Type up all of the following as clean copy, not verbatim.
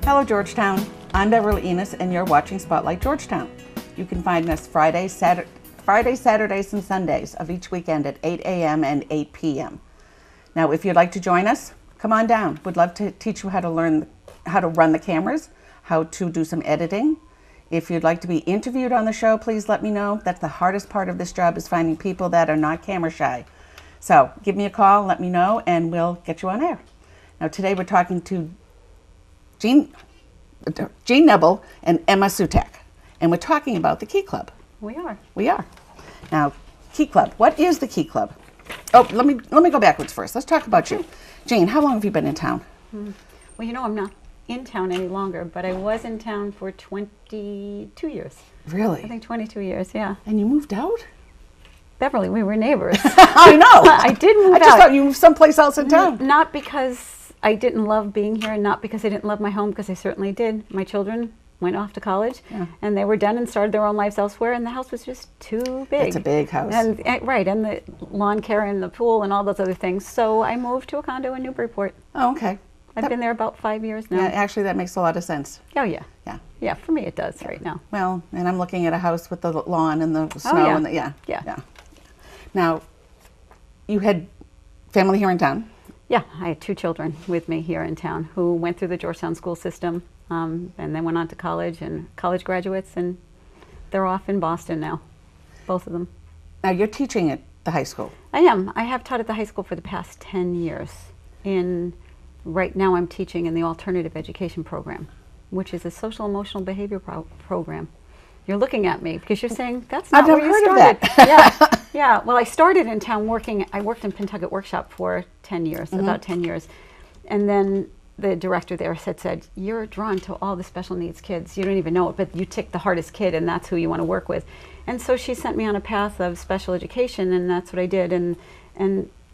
Hello Georgetown, I'm Beverly Enos and you're watching Spotlight Georgetown. You can find us Fridays, Saturdays, and Sundays of each weekend at 8 a.m. and 8 p.m. Now if you'd like to join us, come on down. We'd love to teach you how to learn how to run the cameras, how to do some editing. If you'd like to be interviewed on the show, please let me know. That's the hardest part of this job, is finding people that are not camera shy. So give me a call, let me know, and we'll get you on air. Now today we're talking to Jean Nebel and Emma Sutek, and we're talking about the Key Club. We are. We are. Now, Key Club. What is the Key Club? Oh, let me go backwards first. Let's talk about you. Jean, how long have you been in town? Well, you know, I'm not in town any longer, but I was in town for 22 years. Really? I think 22 years, yeah. And you moved out? Beverly, we were neighbors. I know. I did move out. I just thought you moved someplace else in town. Not because I didn't love being here, and not because I didn't love my home, because I certainly did. My children went off to college, and they were done and started their own lives elsewhere, and the house was just too big. It's a big house. And right, and the lawn care and the pool and all those other things. So I moved to a condo in Newburyport. Oh, okay. I've been there about 5 years now. Yeah, actually, that makes a lot of sense. Oh, yeah. Yeah. Yeah, for me it does right now. Well, and I'm looking at a house with the lawn and the snow and the, Yeah. Now, you had family here in town? Yeah, I had 2 children with me here in town who went through the Georgetown school system, and then went on to college, and college graduates, and they're off in Boston now, both of them. Now, you're teaching at the high school. I am. I have taught at the high school for the past 10 years. Right now I'm teaching in the alternative education program, which is a social emotional behavior program. You're looking at me because you're saying that's not where you started. I've never heard of that. Yeah. Well, I started in town I worked in Pentucket Workshop for 10 years, about 10 years. And then the director there said, you're drawn to all the special needs kids. You don't even know it, but you tick the hardest kid, and that's who you want to work with. And so she sent me on a path of special education, and that's what I did. And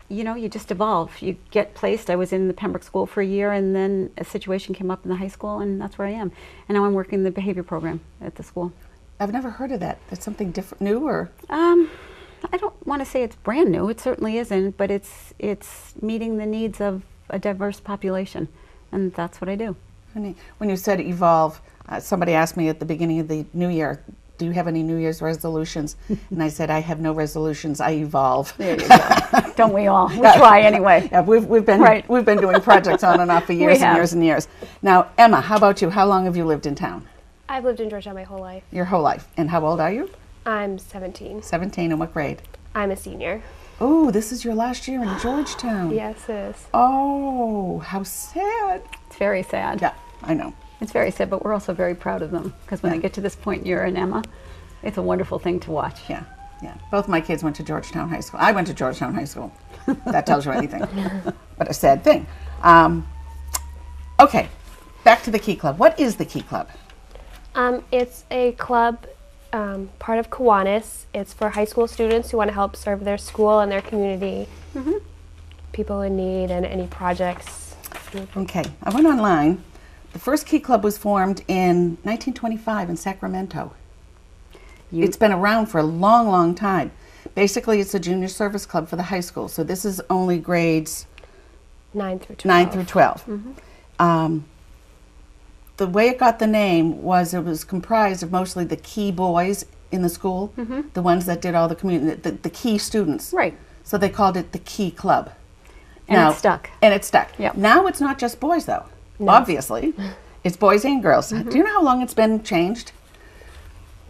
you know, you just evolve. You get placed. I was in the Pembroke School for a year, and then a situation came up in the high school, and that's where I am. And now I'm working the behavior program at the school. I've never heard of that. That's something different, new, or? I don't want to say it's brand new. It certainly isn't, but it's meeting the needs of a diverse population, and that's what I do. When you said evolve, somebody asked me at the beginning of the new year, do you have any New Year's resolutions? And I said, I have no resolutions, I evolve. There you go. Don't we all? We try anyway. Yeah, we've been doing projects on and off for years and years and years. Now, Emma, how about you? How long have you lived in town? I've lived in Georgetown my whole life. Your whole life. And how old are you? I'm 17. 17, and what grade? I'm a senior. Oh, this is your last year in Georgetown. Yes, it is. Oh, how sad. It's very sad. Yeah, I know. It's very sad, but we're also very proud of them, because when they get to this point, you're and Emma, it's a wonderful thing to watch. Yeah, yeah. Both my kids went to Georgetown High School. I went to Georgetown High School. That tells you anything. But a sad thing. Okay, back to the Key Club. What is the Key Club? It's a club part of Kiwanis. It's for high school students who want to help serve their school and their community, people in need, and any projects. Okay, I went online. The first Key Club was formed in 1925 in Sacramento. It's been around for a long, long time. Basically, it's a junior service club for the high school. So this is only grades 9 through 12. 9 through 12. The way it got the name was it was comprised of mostly the key boys in the school, the ones that did all the community, the key students. Right. So they called it the Key Club. And it stuck. And it stuck. Yep. Now it's not just boys, though. No. Obviously. It's boys and girls. Do you know how long it's been changed?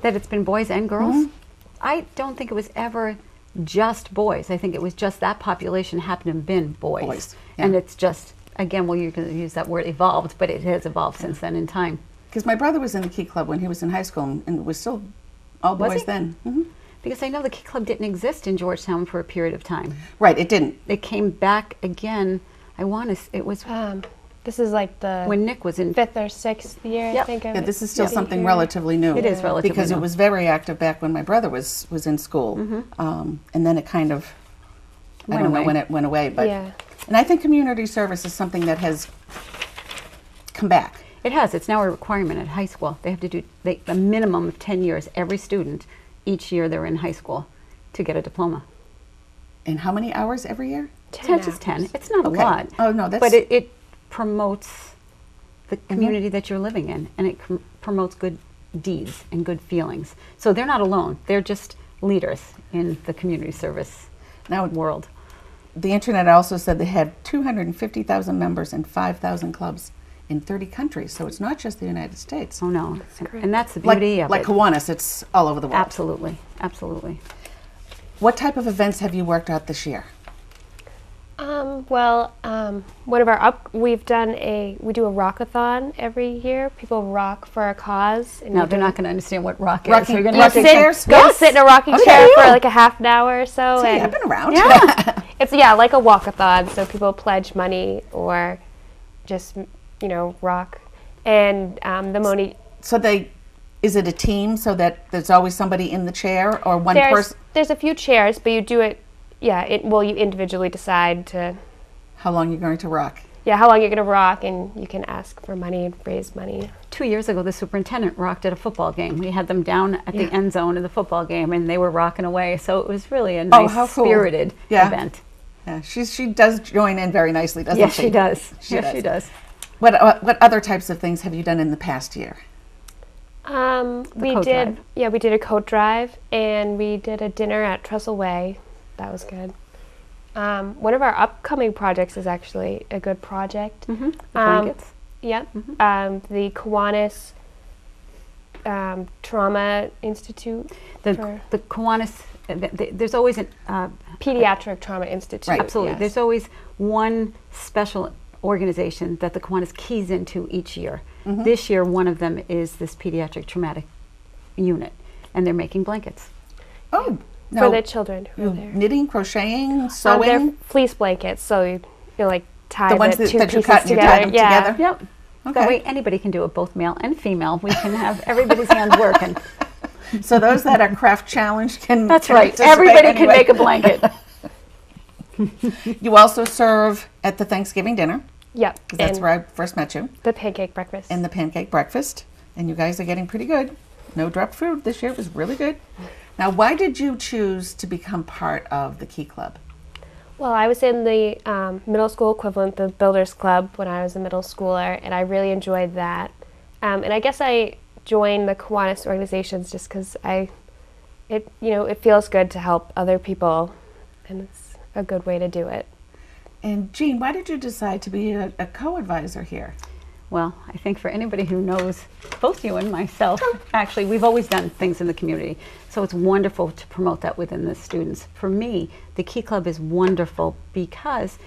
That it's been boys and girls? I don't think it was ever just boys. I think it was just that population happened to have been boys. Yeah. And it's just, again, well, you can use that word evolved, but it has evolved since then in time. Because my brother was in the Key Club when he was in high school, and it was still all boys then. Because I know the Key Club didn't exist in Georgetown for a period of time. Right, it didn't. It came back again, it was This is like the when Nick was in 5th or 6th year, I think. Yeah, this is still something relatively new. It is relatively because new. It was very active back when my brother was in school, and then it kind of, I don't know when it went away, but and I think community service is something that has come back. It has. It's now a requirement at high school. They have to do a minimum of 10 years, every student, each year they're in high school, to get a diploma. And how many hours every year? 10 is 10. It's not a lot. Oh, no, that's... But it promotes the community that you're living in, and it promotes good deeds and good feelings. So they're not alone. They're just leaders in the community service world. The internet also said they had 250,000 members and 5,000 clubs in 30 countries. So it's not just the United States. Oh no, and that's the beauty of it. Like Kiwanis, it's all over the world. Absolutely, absolutely. What type of events have you worked out this year? One of we do a Rockathon every year. People rock for a cause. And Now they're not going to understand what rock is. Rocking, So you're rocking chairs? Go sit in a rocking chair for like a half an hour or so. See, and I've been around. Yeah. it's like a walkathon. So people pledge money or just rock. And the money. So is it a team so that there's always somebody in the chair or one person? There's a few chairs, but you do it. Yeah, you individually decide how long you're going to rock. Yeah, how long you're going to rock, and you can ask for money and raise money. 2 years ago, the superintendent rocked at a football game. We had them down at the end zone of the football game, and they were rocking away. So it was really a nice, spirited event. Yeah, she does join in very nicely, doesn't she? Yes, she does. She does. What other types of things have you done in the past year? We did a coat drive, and we did a dinner at Trestle Way. That was good. One of our upcoming projects is actually a good project. Mm-hmm. The blankets. Yep. Mm-hmm. The Kiwanis Trauma Institute. The Kiwanis, there's always a Pediatric Trauma Institute. Right. Absolutely. Yes. There's always one special organization that the Kiwanis keys into each year. Mm-hmm. This year, one of them is this pediatric traumatic unit, and they're making blankets. Oh. For the children who are there. Knitting, crocheting, sewing? They're fleece blankets, so you tie the ones two that you pieces cut and you together. tie them together? Yep. Okay. That way anybody can do it, both male and female. We can have everybody's hands working. So those that are craft challenged can That's can right. participate Everybody anyway. can make a blanket. You also serve at the Thanksgiving dinner. Yep. 'Cause that's where I first met you. The pancake breakfast. And the pancake breakfast. And you guys are getting pretty good. No drop food this year. It was really good. Now, why did you choose to become part of the Key Club? Well, I was in the middle school equivalent, the Builders Club, when I was a middle schooler, and I really enjoyed that. And I guess I joined the Kiwanis organizations just because it feels good to help other people, and it's a good way to do it. And Jean, why did you decide to be a co-advisor here? Well, I think for anybody who knows both you and myself, actually, we've always done things in the community. So it's wonderful to promote that within the students. For me, the Key Club is wonderful because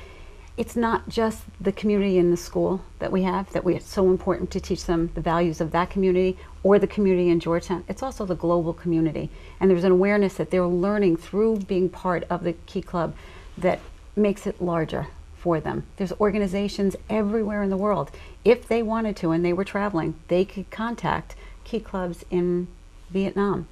it's not just the community in the school that it's so important to teach them the values of that community or the community in Georgetown. It's also the global community. And there's an awareness that they're learning through being part of the Key Club that makes it larger for them. There's organizations everywhere in the world. If they wanted to and they were traveling, they could contact Key Clubs in Vietnam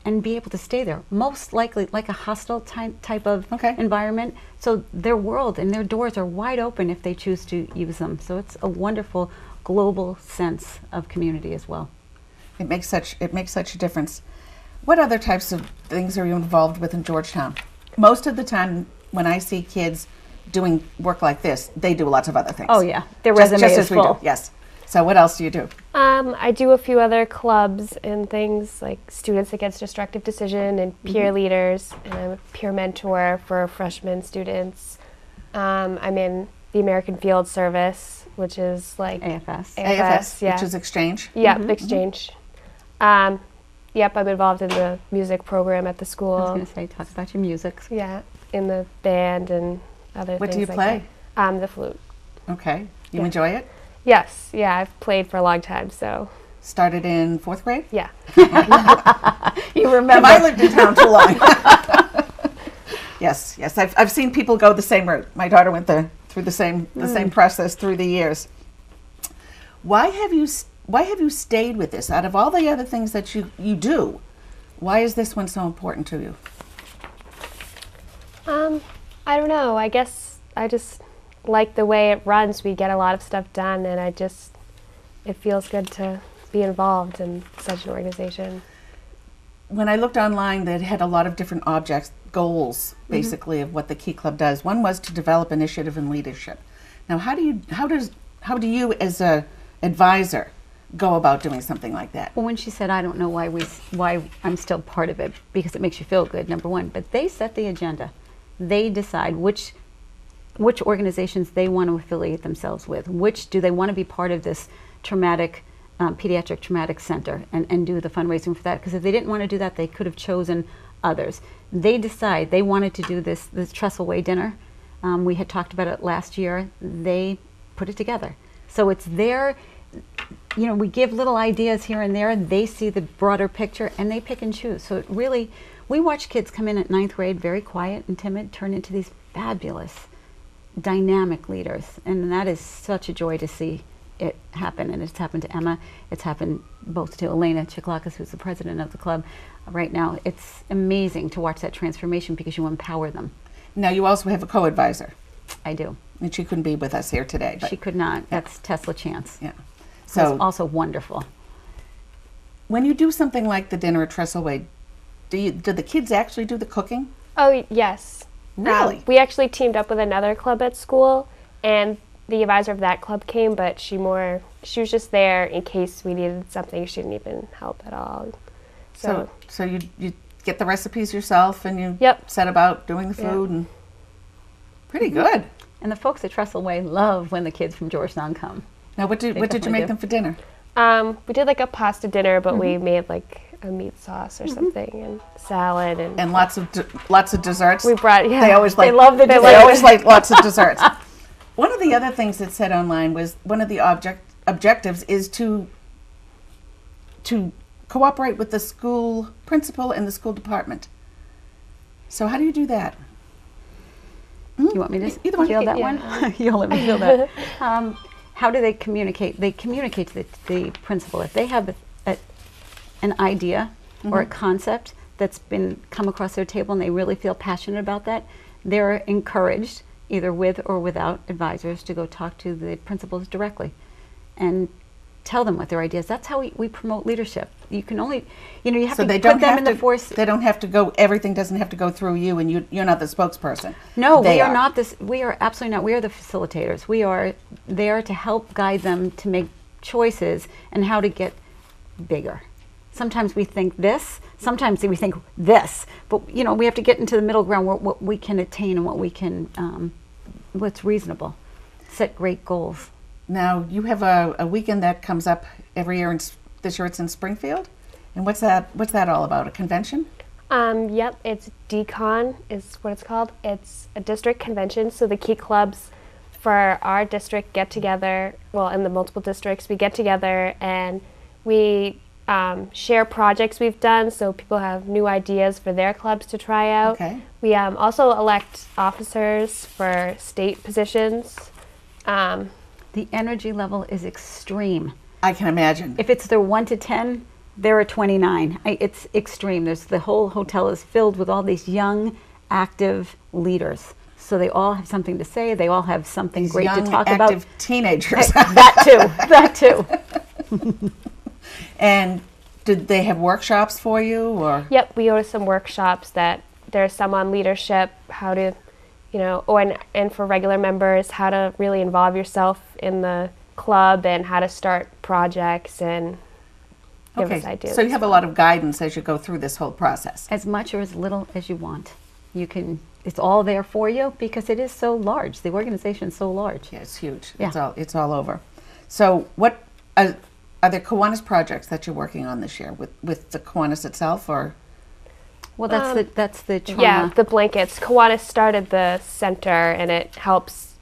and be able to stay there. Most likely like a hostel type of environment. So their world and their doors are wide open if they choose to use them. So it's a wonderful global sense of community as well. It makes such a difference. What other types of things are you involved with in Georgetown? Most of the time when I see kids doing work like this, they do lots of other things. Oh yeah, their resume just is as full. We do. Yes. So what else do you do? I do a few other clubs and things like Students Against Destructive Decision and peer leaders, and I'm a peer mentor for freshman students. I'm in the American Field Service, which is like AFS, yeah. Which is exchange. Yep, exchange. Yep, I'm involved in the music program at the school. I was going to say, talk about your music. Yeah, in the band and other What things do you like play? that. The flute. Okay. You enjoy it? Yes, yeah, I've played for a long time, so. Started in 4th grade? Yeah. You remember. Have I lived in town too long? Yes. I've seen people go the same route. My daughter went through the same process through the years. Why have you stayed with this? Out of all the other things that you do, why is this one so important to you? I don't know. I guess I just like the way it runs. We get a lot of stuff done, and it feels good to be involved in such an organization. When I looked online, they had a lot of different goals, basically, of what the Key Club does. One was to develop initiative and leadership. Now, how do you as a advisor go about doing something like that? Well, when she said, I don't know why I'm still part of it, because it makes you feel good, number one, but they set the agenda. They decide which organizations they want to affiliate themselves with, which do they want to be part of this traumatic, pediatric traumatic center and do the fundraising for that. Because if they didn't want to do that, they could have chosen others. They decide they wanted to do this Trestleway dinner. We had talked about it last year. They put it together. So it's their, we give little ideas here and there. They see the broader picture and they pick and choose. So it really, we watch kids come in at 9th grade, very quiet and timid, turn into these fabulous, dynamic leaders. And that is such a joy to see it happen. And it's happened to Emma. It's happened both to Elena Chiclakas, who's the president of the club right now. It's amazing to watch that transformation because you empower them. Now, you also have a co-advisor. I do. And she couldn't be with us here today. But she could not. That's Tesla Chance. Yeah. So it's also wonderful. When you do something like the dinner at Trestleway, do the kids actually do the cooking? Oh, yes. Really? We actually teamed up with another club at school, and the advisor of that club came, but she was just there in case we needed something. She didn't even help at all. So you get the recipes yourself and you set about doing the food and pretty good. And the folks at Trestleway love when the kids from Georgetown come. Now, what did you make them for dinner? We did like a pasta dinner, but we made like a meat sauce or something, and salad and lots of desserts. We brought They always like they love the they always like lots of desserts. One of the other things that said online was one of the objectives is to cooperate with the school principal and the school department. So how do you do that? You want me to feel that one? You'll let me feel that. How do they communicate? They communicate to the principal. If they have an idea or a concept that's come across their table and they really feel passionate about that, they're encouraged, either with or without advisors, to go talk to the principals directly and tell them what their ideas. That's how we promote leadership. You can only, you have to put them in the force. They don't have to go, everything doesn't have to go through you, and you're not the spokesperson. No, we are not this. We are absolutely not. We are the facilitators. We are there to help guide them to make choices and how to get bigger. Sometimes we think this, sometimes we think this, but we have to get into the middle ground where what we can attain and what we can, what's reasonable. Set great goals. Now, you have a weekend that comes up every year, this year it's in Springfield. And what's that all about, a convention? Yep, it's DCON is what it's called. It's a district convention, so the key clubs for our district get together, in the multiple districts, we get together and we share projects we've done, so people have new ideas for their clubs to try out. Okay. We also elect officers for state positions. The energy level is extreme. I can imagine. If it's their 1 to 10, they're a 29. It's extreme. The whole hotel is filled with all these young, active leaders. So they all have something to say. They all have something great to talk about. Active teenagers. That too. And did they have workshops for you, or? Yep, we go to some workshops that there's some on leadership, how to, and for regular members, how to really involve yourself in the club and how to start projects and give us ideas. So you have a lot of guidance as you go through this whole process. As much or as little as you want. It's all there for you because it is so large. The organization is so large. Yeah, it's huge. Yeah. It's all over. So what are there Kiwanis projects that you're working on this year with the Kiwanis itself, or? Well, that's the trauma. Yeah, the blankets. Kiwanis started the center, and it helps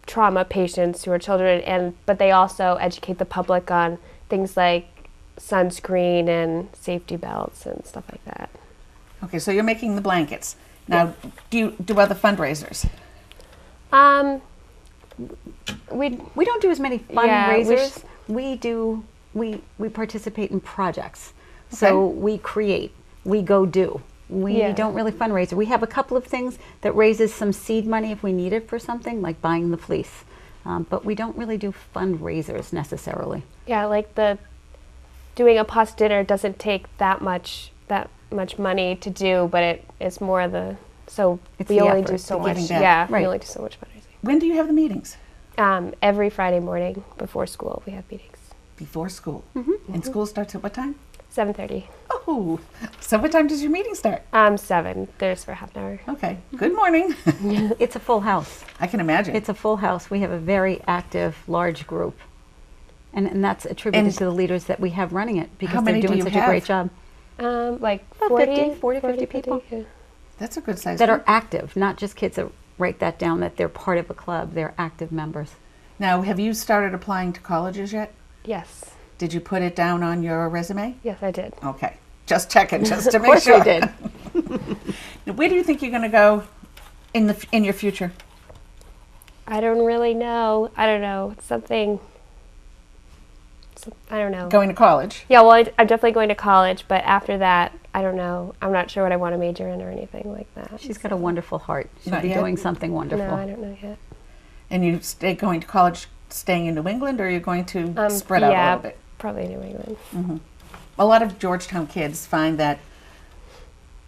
trauma patients who are children, but they also educate the public on things like sunscreen and safety belts and stuff like that. Okay, so you're making the blankets. Now, do you do other fundraisers? We don't do as many fundraisers. We participate in projects. Okay. So we create, we go do. We don't really fundraise. We have a couple of things that raises some seed money if we need it for something, like buying the fleece. But we don't really do fundraisers necessarily. Yeah, like doing a pasta dinner doesn't take that much money to do, but it's more we only do so much. Yeah, we only do so much fundraising. When do you have the meetings? Every Friday morning before school, we have meetings. Before school. And school starts at what time? 7:30. Oh, so what time does your meeting start? 7. There's for half an hour. Okay, good morning. It's a full house. I can imagine. It's a full house. We have a very active, large group. And that's attributed to the leaders that we have running it How because many they're do doing you such have? a great job. Like About 40, 50 people. Yeah. That's a good size That group. are active, not just kids that write that down that they're part of a club. They're active members. Now, have you started applying to colleges yet? Yes. Did you put it down on your resume? Yes, I did. Okay, just checking, just to Of make course sure. we did. Now, where do you think you're going to go in your future? I don't really know. I don't know. It's something. I don't know. Going to college? Yeah, well, I'm definitely going to college, but after that, I don't know. I'm not sure what I want to major in or anything like that. She's got a wonderful heart. She'll Not be yet? doing something wonderful. No, I don't know yet. And you going to college, staying in New England, or are you going to spread out a yeah, little bit? probably New England. A lot of Georgetown kids find that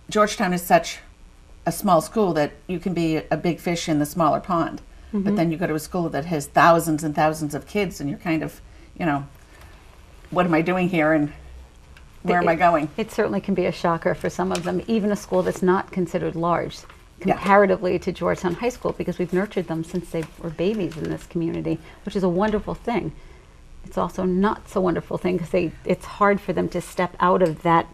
Georgetown is such a small school that you can be a big fish in the smaller pond. But then you go to a school that has thousands and thousands of kids, and you're kind of, what am I doing here, and where am I going? It certainly can be a shocker for some of them, even a school that's not considered large comparatively to Georgetown High School, because we've nurtured them since they were babies in this community, which is a wonderful thing. It's also not so wonderful thing because it's hard for them to step out of that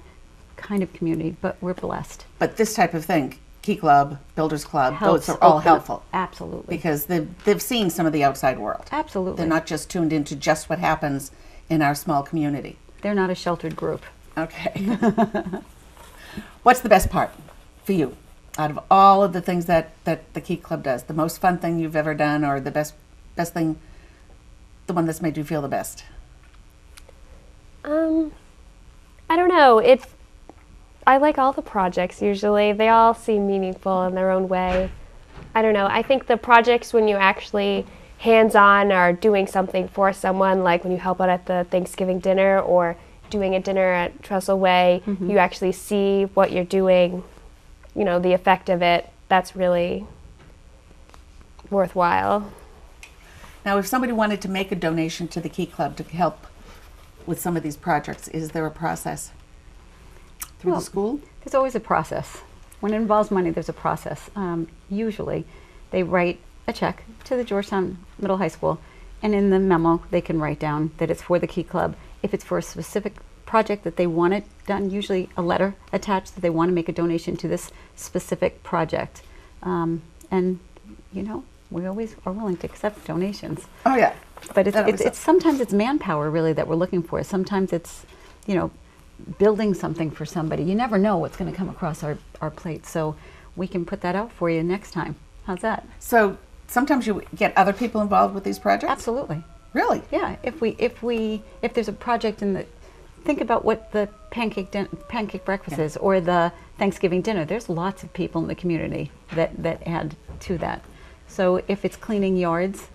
kind of community, but we're blessed. But this type of thing, Key Club, Builders Club, Helps those are all open up- helpful. Absolutely. Because they've seen some of the outside world. Absolutely. They're not just tuned into just what happens in our small community. They're not a sheltered group. Okay. What's the best part for you out of all of the things that the Key Club does? The most fun thing you've ever done, or the best thing, the one that's made you feel the best? I don't know. I like all the projects usually. They all seem meaningful in their own way. I don't know. I think the projects when you actually hands-on are doing something for someone, like when you help out at the Thanksgiving dinner or doing a dinner at Trestle Way, you actually see what you're doing, the effect of it. That's really worthwhile. Now, if somebody wanted to make a donation to the Key Club to help with some of these projects, is there a process through the school? There's always a process. When it involves money, there's a process. Usually, they write a check to the Georgetown Middle High School, and in the memo, they can write down that it's for the Key Club. If it's for a specific project that they want it done, usually a letter attached that they want to make a donation to this specific project. And, we always are willing to accept donations. Oh, yeah. But That always it's sometimes it's manpower really that we're looking for. Sometimes it's, building something for somebody. You never know what's going to come across our plate. So we can put that out for you next time. How's that? So sometimes you get other people involved with these projects? Absolutely. Really? Yeah. If there's a project think about what the pancake breakfast is, or the Thanksgiving dinner. There's lots of people in the community that add to that. So if it's cleaning yards,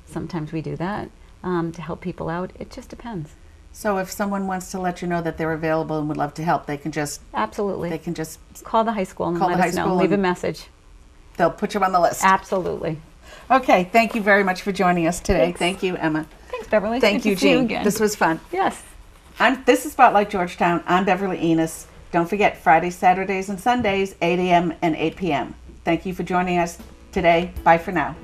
sometimes we do that to help people out. It just depends. So if someone wants to let you know that they're available and would love to help, they can just Absolutely. Call the high school and Call let the us high know. school Leave a and- message. they'll put you on the list. Absolutely. Okay, thank you very much for joining us today. Thanks. Thank you, Emma. Thanks, Beverly. Thank Good you, to see you Jean. again. This was fun. Yes. This is Spotlight Georgetown. I'm Beverly Enos. Don't forget, Fridays, Saturdays, and Sundays, 8 a.m. and 8 p.m. Thank you for joining us today. Bye for now.